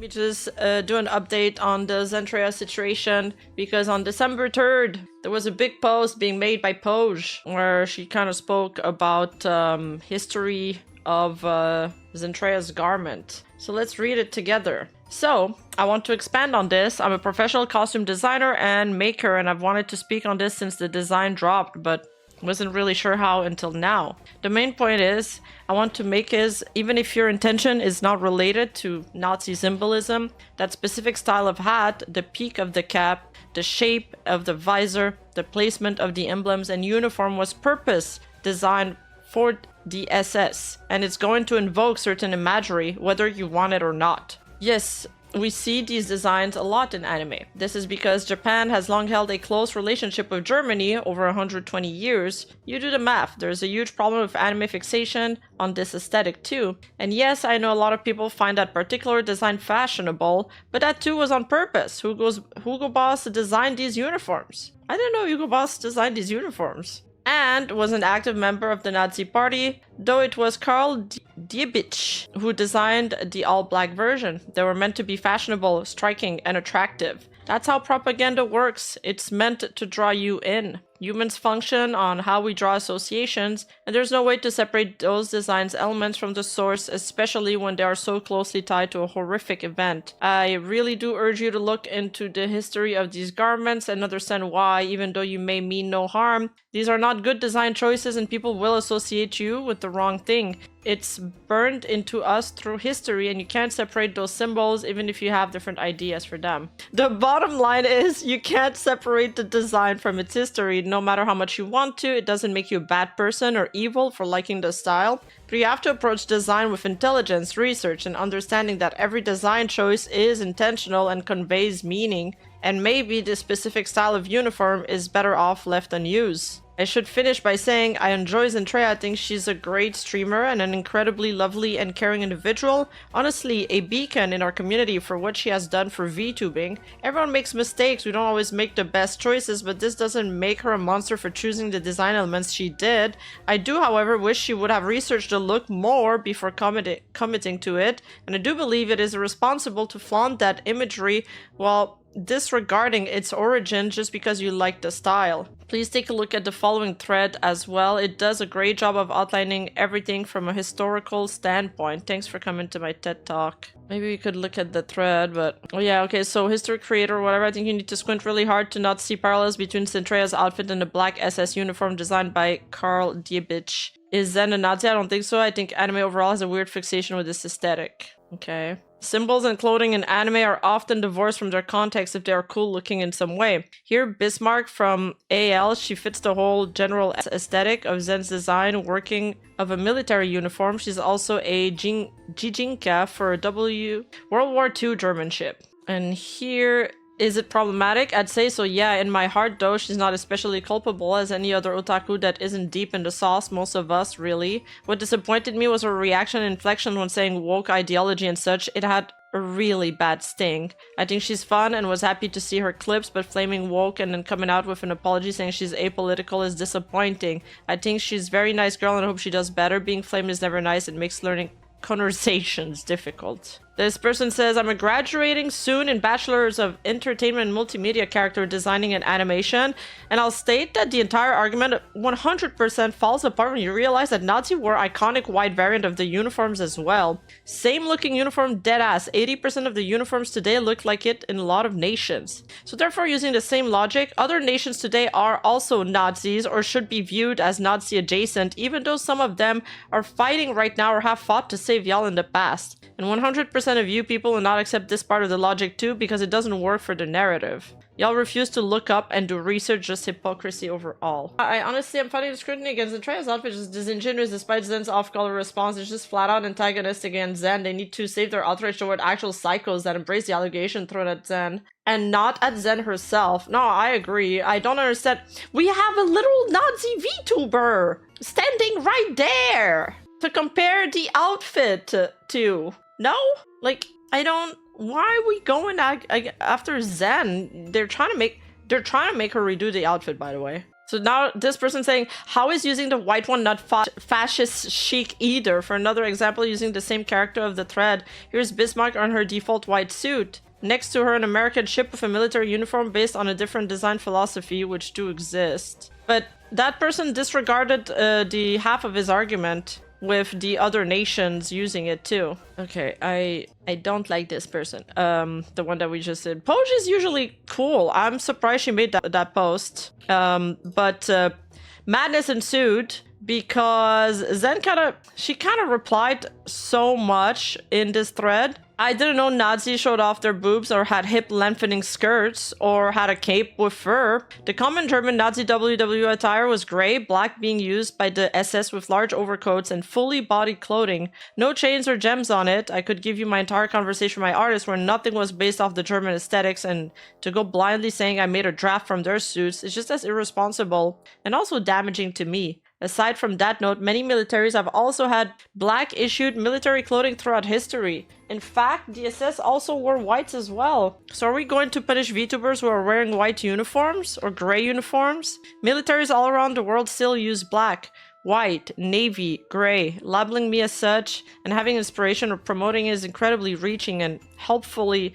me just do an update on the Zentreya situation, because on December 3rd, there was a big post being made by Poj where she kind of spoke about history of Zentreya's garment. So let's read it together. So, I want to expand on this. I'm a professional costume designer and maker, and I've wanted to speak on this since the design dropped, but wasn't really sure how until now. The main point is, I want to make is, even if your intention is not related to Nazi symbolism, that specific style of hat, the peak of the cap, the shape of the visor, the placement of the emblems and uniform was purpose designed for the SS, and it's going to invoke certain imagery, whether you want it or not. Yes, we see these designs a lot in anime. This is because Japan has long held a close relationship with Germany over 120 years. You do the math, there's a huge problem with anime fixation on this aesthetic too. And yes, I know a lot of people find that particular design fashionable, but that too was on purpose. Hugo Boss designed these uniforms. I didn't know Hugo Boss designed these uniforms. And was an active member of the Nazi Party, though it was Karl Diebitsch who designed the all-black version. They were meant to be fashionable, striking, and attractive. That's how propaganda works. It's meant to draw you in. Humans function on how we draw associations, and there's no way to separate those designs' elements from the source, especially when they are so closely tied to a horrific event. I really do urge you to look into the history of these garments and understand why, even though you may mean no harm, these are not good design choices and people will associate you with the wrong thing. It's burned into us through history, and you can't separate those symbols even if you have different ideas for them. The bottom line is, you can't separate the design from its history. No matter how much you want to, it doesn't make you a bad person or evil for liking the style. But you have to approach design with intelligence, research, and understanding that every design choice is intentional and conveys meaning. And maybe this specific style of uniform is better off left unused. I should finish by saying I enjoy Zentreya. I think she's a great streamer and an incredibly lovely and caring individual. Honestly, a beacon in our community for what she has done for VTubing. Everyone makes mistakes, we don't always make the best choices, but this doesn't make her a monster for choosing the design elements she did. I do, however, wish she would have researched the look more before committing to it, and I do believe it is irresponsible to flaunt that imagery while disregarding its origin just because you like the style. Please take a look at the following thread as well. It does a great job of outlining everything from a historical standpoint. Thanks for coming to my TED Talk. Maybe we could look at the thread, but... oh yeah, okay, so history creator or whatever, I think you need to squint really hard to not see parallels between Zentreya's outfit and the black SS uniform designed by Karl Diebitsch. Is Zen a Nazi? I don't think so. I think anime overall has a weird fixation with this aesthetic. Okay. Symbols and clothing in anime are often divorced from their context if they are cool looking in some way. Here, Bismarck from AL, she fits the whole general aesthetic of Zen's design, working of a military uniform. She's also a Jijinka for a World War II German ship. And here, is it problematic? I'd say so, yeah. In my heart, though, she's not especially culpable as any other otaku that isn't deep in the sauce, most of us, really. What disappointed me was her reaction and inflection when saying woke ideology and such. It had a really bad sting. I think she's fun and was happy to see her clips, but flaming woke and then coming out with an apology saying she's apolitical is disappointing. I think she's a very nice girl and I hope she does better. Being flamed is never nice. It makes learning conversations difficult. This person says, I'm graduating soon in Bachelor's of Entertainment and Multimedia Character Designing and Animation, and I'll state that the entire argument 100% falls apart when you realize that Nazi wore iconic white variant of the uniforms as well. Same looking uniform, deadass. 80% of the uniforms today look like it in a lot of nations. So therefore, using the same logic, other nations today are also Nazis or should be viewed as Nazi adjacent, even though some of them are fighting right now or have fought to save y'all in the past. And 100% of you people will not accept this part of the logic too because it doesn't work for the narrative. Y'all refuse to look up and do research, just hypocrisy overall. I'm finding the scrutiny against Zentreya's outfit is disingenuous despite Zen's off-color response. It's just flat out antagonistic against Zen. They need to save their outrage toward actual psychos that embrace the allegation thrown at Zen and not at Zen herself. No, I agree. I don't understand. We have a literal Nazi VTuber standing right there to compare the outfit to. No? Like, I don't... why are we going after Zen? They're trying to make her redo the outfit, by the way. So now this person saying, how is using the white one not fascist chic either? For another example, using the same character of the thread. Here's Bismarck on her default white suit. Next to her, an American ship with a military uniform based on a different design philosophy, which do exist. But that person disregarded the half of his argument with the other nations using it too. Okay, I don't like this person. The one that we just did. Poj is usually cool. I'm surprised she made that post. But madness ensued because Zen she kind of replied so much in this thread. I didn't know Nazis showed off their boobs or had hip lengthening skirts or had a cape with fur. The common German Nazi WW attire was gray, black being used by the SS with large overcoats and fully bodied clothing. No chains or gems on it. I could give you my entire conversation with my artists where nothing was based off the German aesthetics, and to go blindly saying I made a draft from their suits is just as irresponsible and also damaging to me. Aside from that note, many militaries have also had black issued military clothing throughout history. In fact, the SS also wore whites as well. So are we going to punish VTubers who are wearing white uniforms or gray uniforms? Militaries all around the world still use black, white, navy, gray. Labeling me as such and having inspiration or promoting is incredibly reaching and helpful,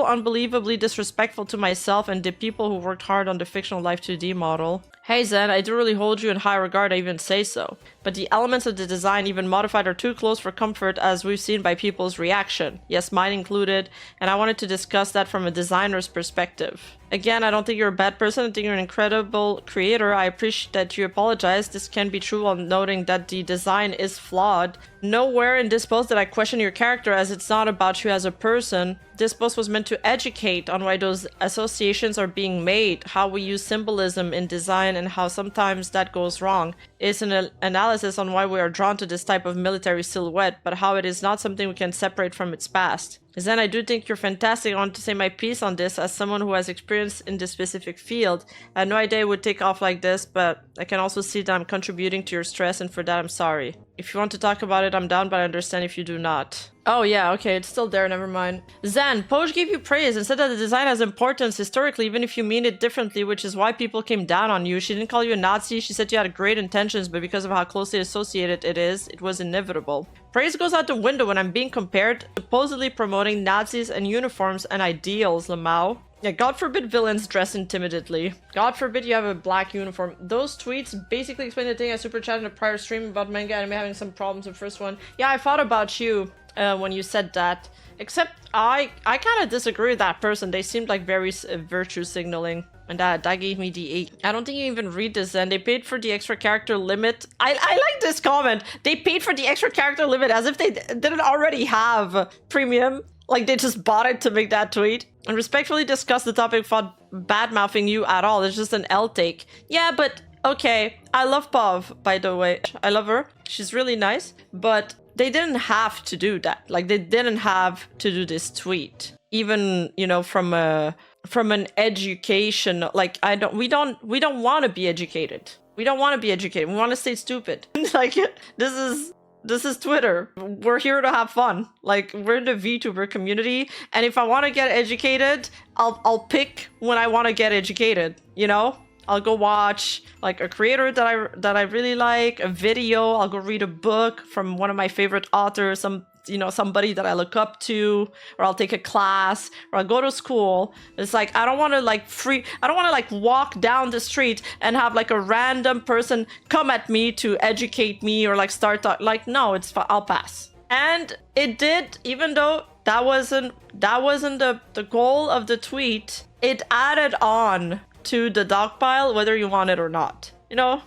unbelievably disrespectful to myself and the people who worked hard on the fictional Life 2D model. Hey Zen, I do really hold you in high regard, I even say so. But the elements of the design, even modified, are too close for comfort as we've seen by people's reaction. Yes, mine included, and I wanted to discuss that from a designer's perspective. Again, I don't think you're a bad person, I think you're an incredible creator. I appreciate that you apologize. This can be true while noting that the design is flawed. Nowhere in this post did I question your character, as it's not about you as a person. This post was meant to educate on why those associations are being made, how we use symbolism in design and how sometimes that goes wrong. It's an analysis on why we are drawn to this type of military silhouette, but how it is not something we can separate from its past. Then I do think you're fantastic. I want to say my piece on this as someone who has experience in this specific field. I had no idea it would take off like this, but I can also see that I'm contributing to your stress, and for that I'm sorry. If you want to talk about it, I'm down, but I understand if you do not. Oh yeah, okay, it's still there, never mind. Zen, Poj gave you praise and said that the design has importance historically, even if you mean it differently, which is why people came down on you. She didn't call you a Nazi, she said you had great intentions, but because of how closely associated it was inevitable. Praise goes out the window when I'm being compared, supposedly promoting Nazis and uniforms and ideals, Lamau. Yeah, God forbid villains dress intimidately. God forbid you have a black uniform. Those tweets basically explain the thing I super chatted in a prior stream about manga anime having some problems with the first one. Yeah, I thought about you when you said that. Except I kind of disagree with that person. They seemed like very virtue signaling. And that gave me the 8. I don't think you even read this, and they paid for the extra character limit. I like this comment. They paid for the extra character limit as if they didn't already have premium. Like they just bought it to make that tweet. And respectfully discuss the topic without bad-mouthing you at all. It's just an L take. Yeah, but okay. I love Pav, by the way. I love her. She's really nice. But they didn't have to do that. Like they didn't have to do this tweet. Even, you know, from an education, like we don't want to be educated. We don't want to be educated. We want to stay stupid. Like this is Twitter. We're here to have fun. Like we're in the VTuber community, and if I want to get educated, I'll pick when I want to get educated, you know? I'll go watch like a creator that I really like, a video, I'll go read a book from one of my favorite authors, somebody that I look up to, or I'll take a class, or I'll go to school. It's like I don't want to walk down the street and have like a random person come at me to educate me or like start no, it's fine, I'll pass. And it did, even though that wasn't the goal of the tweet, it added on to the dog pile whether you want it or not. You know?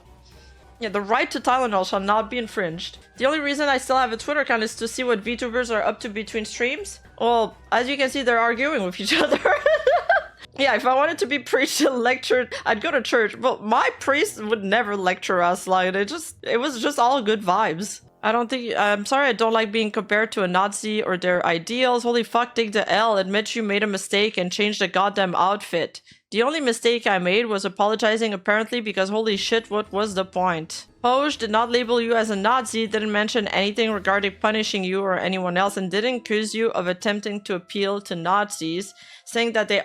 Yeah, the right to Tylenol shall not be infringed. The only reason I still have a Twitter account is to see what VTubers are up to between streams. Well, as you can see, they're arguing with each other. Yeah, if I wanted to be preached and lectured, I'd go to church. But my priest would never lecture us. Like, it was just all good vibes. I'm sorry, I don't like being compared to a Nazi or their ideals. Holy fuck, take the L. Admit you made a mistake and change the goddamn outfit. The only mistake I made was apologizing apparently because holy shit, what was the point? Poge did not label you as a Nazi, didn't mention anything regarding punishing you or anyone else, and didn't accuse you of attempting to appeal to Nazis, saying that they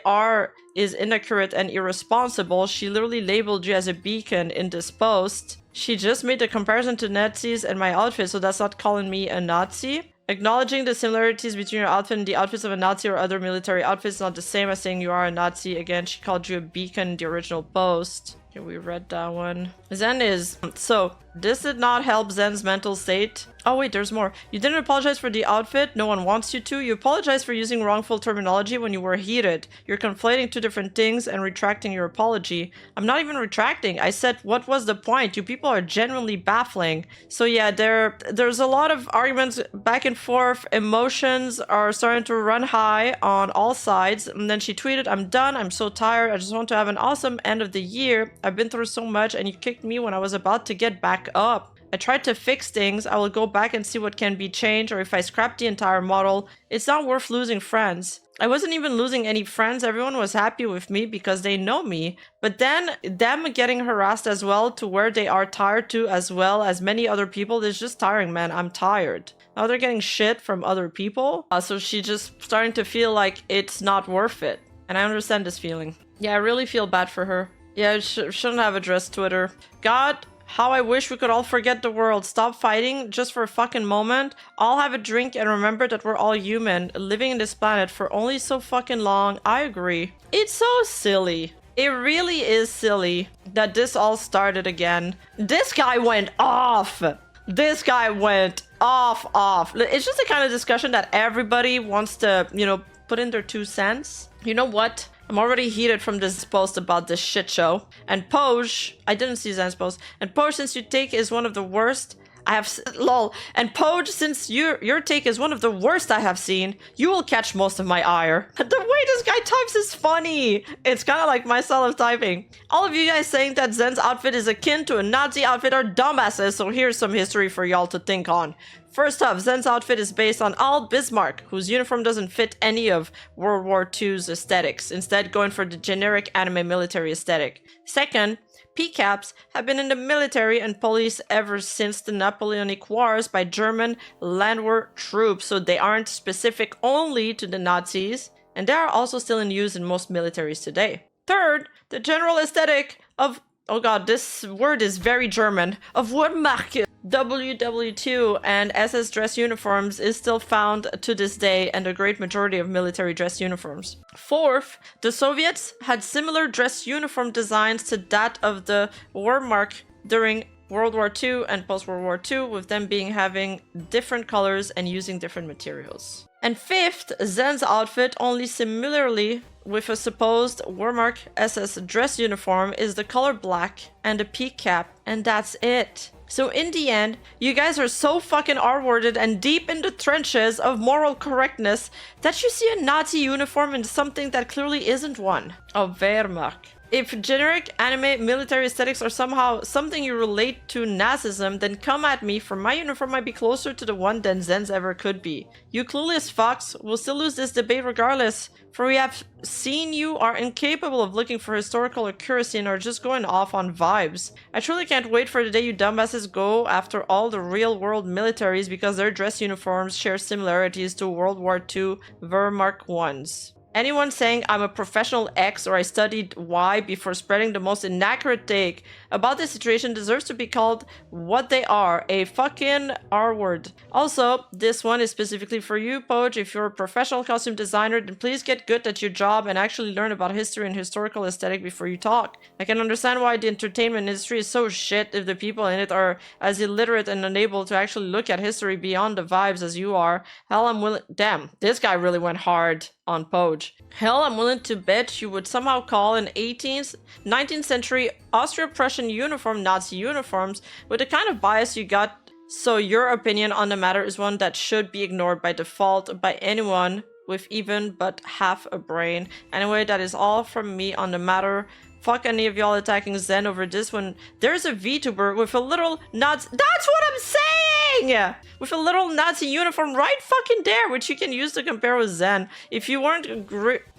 is inaccurate and irresponsible. She literally labeled you as a beacon in this post. She just made the comparison to Nazis and my outfit, so that's not calling me a Nazi. Acknowledging the similarities between your outfit and the outfits of a Nazi or other military outfits is not the same as saying you are a Nazi. Again, she called you a beacon in the original post. Okay, we read that one. Zen is... So, this did not help Zen's mental state. Oh wait, there's more. You didn't apologize for the outfit. No one wants you to. You apologized for using wrongful terminology when you were heated. You're conflating two different things and retracting your apology. I'm not even retracting. I said, what was the point? You people are genuinely baffling. So yeah, there's a lot of arguments back and forth. Emotions are starting to run high on all sides. And then she tweeted, I'm done. I'm so tired. I just want to have an awesome end of the year. I've been through so much and you kicked me when I was about to get back up. I tried to fix things. I will go back and see what can be changed, or if I scrap the entire model. It's not worth losing friends. I wasn't even losing any friends. Everyone was happy with me because they know me. But then them getting harassed as well to where they are tired to, as well as many other people, is just tiring, man. I'm tired. Now they're getting shit from other people. So she's just starting to feel like it's not worth it. And I understand this feeling. Yeah, I really feel bad for her. Yeah, I shouldn't have addressed Twitter. God, how I wish we could all forget the world. Stop fighting just for a fucking moment. All have a drink and remember that we're all human, living in this planet for only so fucking long. I agree. It's so silly. It really is silly that this all started again. This guy went off. This guy went off. It's just the kind of discussion that everybody wants to, you know, put in their 2 cents. You know what? I'm already heated from this post about this shit show. And Poge, I didn't see Zen's post. And Poge, since your take is one of the worst I have... Lol. And Poge, since your take is one of the worst I have seen, you will catch most of my ire. The way this guy types is funny. It's kind of like my style of typing. All of you guys saying that Zen's outfit is akin to a Nazi outfit are dumbasses, so here's some history for y'all to think on. First off, Zen's outfit is based on Al Bismarck, whose uniform doesn't fit any of World War II's aesthetics, instead going for the generic anime military aesthetic. Second, PCAPs have been in the military and police ever since the Napoleonic Wars by German landwehr troops, so they aren't specific only to the Nazis, and they are also still in use in most militaries today. Third, the general aesthetic of... Oh god, this word is very German. Of Wehrmacht, WW2 and SS dress uniforms is still found to this day and a great majority of military dress uniforms. Fourth, the Soviets had similar dress uniform designs to that of the Wehrmacht during World War II and post-World War II, with them having different colors and using different materials. And fifth, Zen's outfit, only similarly with a supposed Wehrmacht SS dress uniform, is the color black and a peak cap, and that's it. So in the end, you guys are so fucking R-worded and deep in the trenches of moral correctness that you see a Nazi uniform in something that clearly isn't one. Oh, Wehrmacht. If generic anime military aesthetics are somehow something you relate to Nazism, then come at me, for my uniform might be closer to the one than Zen's ever could be. You clueless fucks will still lose this debate regardless, for we have seen you are incapable of looking for historical accuracy and are just going off on vibes. I truly can't wait for the day you dumbasses go after all the real-world militaries because their dress uniforms share similarities to World War II Wehrmacht ones. Anyone saying I'm a professional X or I studied Y before spreading the most inaccurate take about this situation deserves to be called what they are, a fucking R-word. Also, this one is specifically for you, Poge. If you're a professional costume designer, then please get good at your job and actually learn about history and historical aesthetic before you talk. I can understand why the entertainment industry is so shit if the people in it are as illiterate and unable to actually look at history beyond the vibes as you are. Hell, I'm willing... Damn, this guy really went hard on Poge. Hell, I'm willing to bet you would somehow call an 19th century Austro-Prussian uniform Nazi uniforms with the kind of bias you got, so your opinion on the matter is one that should be ignored by default by anyone with even but half a brain. Anyway, that is all from me on the matter. Fuck any of y'all attacking Zen over this when there's a VTuber with a little Nazi... That's what I'm saying! bang! With a little Nazi uniform right fucking there, which you can use to compare with Zen. If you weren't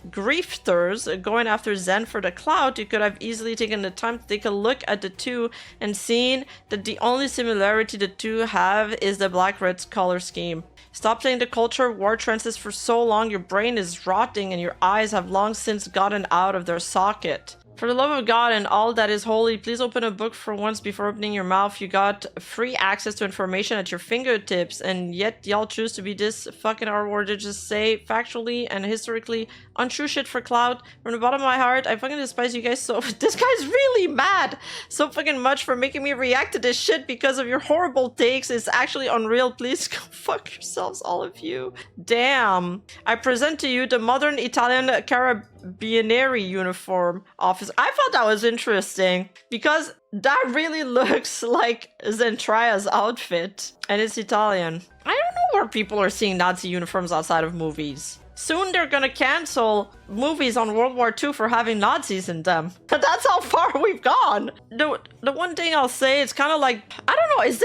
griefters going after Zen for the clout, you could have easily taken the time to take a look at the two and seen that the only similarity the two have is the black-red color scheme. Stop playing the culture war trances for so long, your brain is rotting and your eyes have long since gotten out of their socket. For the love of God and all that is holy, please open a book for once before opening your mouth. You got free access to information at your fingertips, and yet y'all choose to be this fucking R-word to just say factually and historically untrue shit for clout. From the bottom of my heart, I fucking despise you guys so- This guy's really mad so fucking much for making me react to this shit because of your horrible takes. It's actually unreal. Please go fuck yourselves, all of you. Damn. I present to you the modern Italian Carabinieri uniform officer. I thought that was interesting because that really looks like Zentreya's outfit and it's Italian. I don't know where people are seeing Nazi uniforms outside of movies. Soon they're gonna cancel movies on World War II for having Nazis in them. That's how far we've gone. The one thing I'll say, it's kind of like, I don't know, is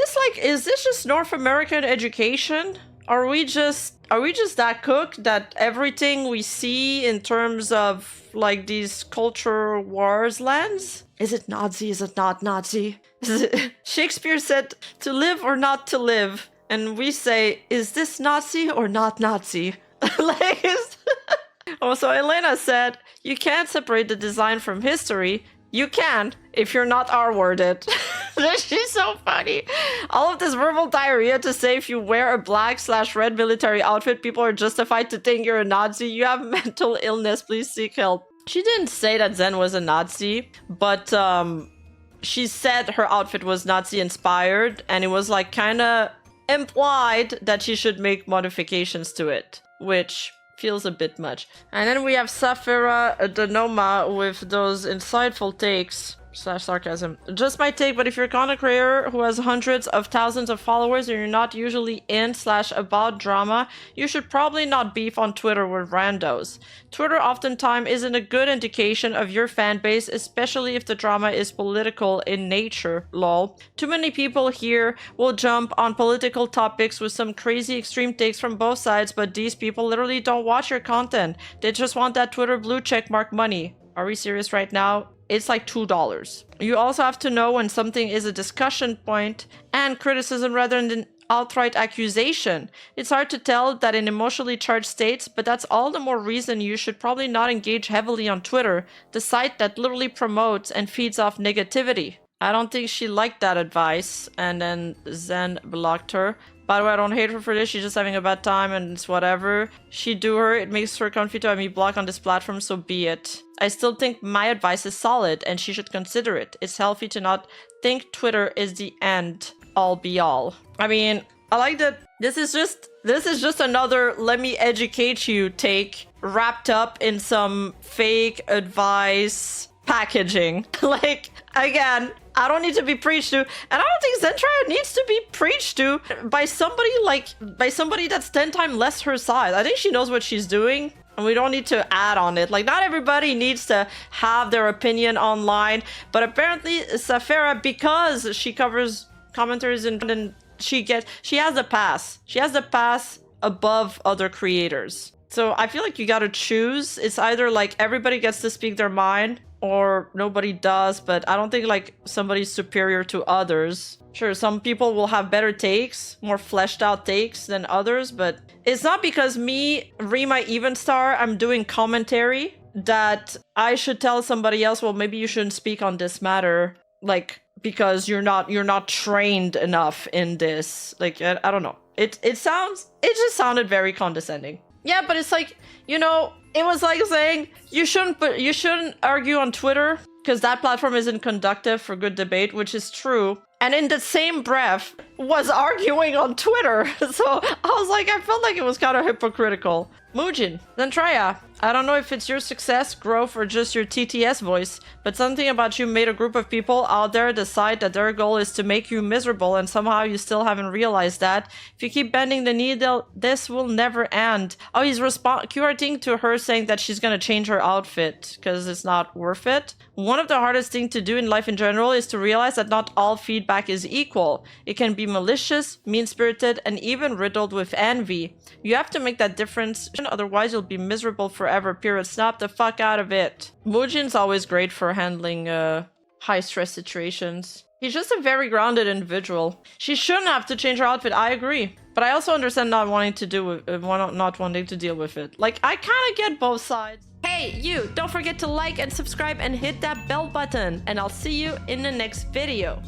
this just North American education? Are we just that cooked that everything we see in terms of like these culture wars lens? Is it Nazi? Is it not Nazi? Shakespeare said to live or not to live. And we say, is this Nazi or not Nazi? Like, oh, so Elena said, you can't separate the design from history. You can if you're not R-worded. She's so funny. All of this verbal diarrhea to say if you wear a black/red military outfit, people are justified to think you're a Nazi. You have mental illness. Please seek help. She didn't say that Zen was a Nazi, but she said her outfit was Nazi inspired, and it was like kind of implied that she should make modifications to it, which feels a bit much. And then we have Safira Denoma with those insightful takes / sarcasm. Just my take, but if you're a content creator who has hundreds of thousands of followers and you're not usually in / about drama, you should probably not beef on Twitter with randos. Twitter oftentimes isn't a good indication of your fan base, especially if the drama is political in nature, lol. Too many people here will jump on political topics with some crazy extreme takes from both sides, but these people literally don't watch your content. They just want that Twitter blue check mark money. Are we serious right now? It's like $2. You also have to know when something is a discussion point and criticism rather than outright accusation. It's hard to tell that in emotionally charged states, but that's all the more reason you should probably not engage heavily on Twitter, the site that literally promotes and feeds off negativity. I don't think she liked that advice, and then Zen blocked her. By the way, I don't hate her for this, she's just having a bad time and it's whatever. She do her, it makes her comfy to have me block on this platform, so be it. I still think my advice is solid and she should consider it. It's healthy to not think Twitter is the end all be all. I mean, I like that this is just another let me educate you take wrapped up in some fake advice packaging. Like, again, I don't need to be preached to, and I don't think Zentreya needs to be preached to by somebody that's 10 times less her size. I think she knows what she's doing, and we don't need to add on it. Like, not everybody needs to have their opinion online, but apparently Safira, because she covers commenters and she has the pass. She has the pass above other creators. So I feel like you gotta choose. It's either like everybody gets to speak their mind or nobody does, but I don't think like somebody's superior to others. Sure, some people will have better takes, more fleshed out takes than others, but it's not because me, Rima, Evenstar, I'm doing commentary that I should tell somebody else, well, maybe you shouldn't speak on this matter, like, because you're not trained enough in this. Like, I don't know. It just sounded very condescending. Yeah, but it's like, you know, it was like saying you shouldn't argue on Twitter because that platform isn't conducive for good debate, which is true. And in the same breath was arguing on Twitter. So I was like, I felt like it was kind of hypocritical. Mujin, Zentreya, I don't know if it's your success, growth, or just your TTS voice, but something about you made a group of people out there decide that their goal is to make you miserable, and somehow you still haven't realized that. If you keep bending the needle, this will never end. Oh, he's QRTing to her saying that she's gonna change her outfit because it's not worth it. One of the hardest things to do in life in general is to realize that not all feedback is equal. It can be malicious, mean-spirited, and even riddled with envy. You have to make that difference, otherwise you'll be miserable forever, period. Snap the fuck out of it. Mujin's always great for handling high-stress situations. He's just a very grounded individual. She shouldn't have to change her outfit, I agree. But I also understand not wanting to not wanting to deal with it. Like, I kind of get both sides. Hey, you! Don't forget to like and subscribe and hit that bell button. And I'll see you in the next video.